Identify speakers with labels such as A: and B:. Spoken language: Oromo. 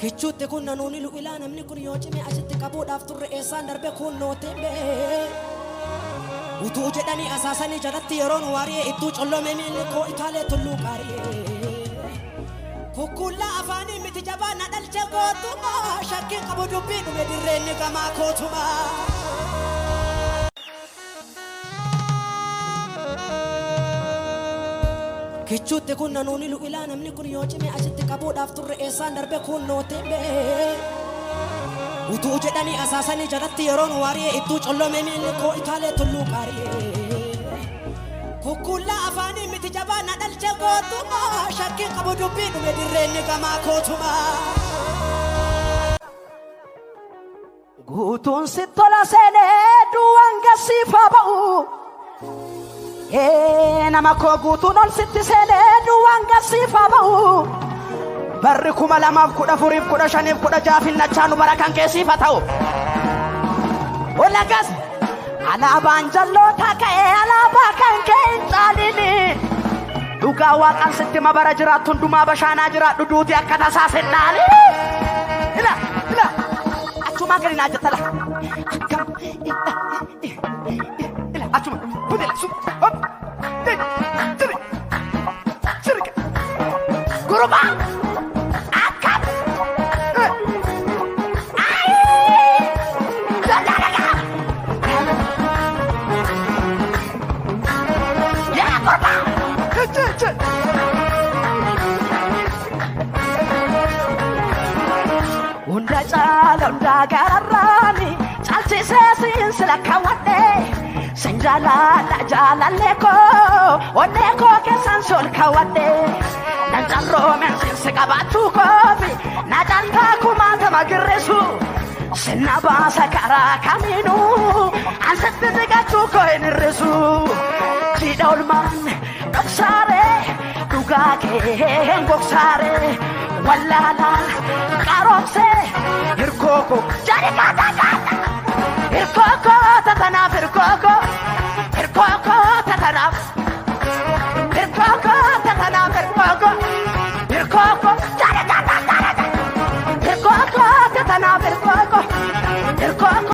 A: Kichuutti kun nanuuni lu'ilaa namni kun yoo cime asitti qabuudhaaf turre eessaan darbe kun nootembe utuu jedhanii asaasanii jalatti yeroon waariyee idduu collome miilli koo itaalee tulluu qaariyee kukkullaa afaanii miti jabaa na dhalche gootumaa shakkii qabu dubbii dhume dirreenni gamaa kootumaa Kichuutti kun nanuuni lu'ilaa namni kun yoo cime asitti qabuudhaaf turre eessaan darbe kun nootembe utuu jedhanii asaasanii jalatti yeroon waariyee idduu collome miilli koo itaalee tulluu qaariyee kukkullaa afaanii miti jabaa na dhalche gootumaa shakkii qabu dubbii dhume dirreenni gamaa kootumaa guutuun si tola seenee du'aan gasiifaa ba'u nama koo guutuun ol sitti seenee du'aan gasiifaa ba'u barri 2014 15 16 nachaanu bara kan keessiifa ta'u olagas alaabaan jalloota ka'ee alaabaa kan ka'e hin caalini dhugaa waaqaan sitti mabara jiraattu hundumaa bashaanaa jiraadhu duuti akka tasaa sennaani ila achuma gadi naa jettala akkam ila achuma kudela su hop tiri sirika guruba akkam Unda cala unda gararani calci sesin selaka wade senjala la jala leko oneko kesan sol kawade nanjaro mensin sekabatu kofi najanta kumanta magresu senaba sakara kaminu ansette degatu ko enresu tidolman doksare dugake ngoksare wallala karokse irkoko jari kata irkoko tatana irkoko tatana irkoko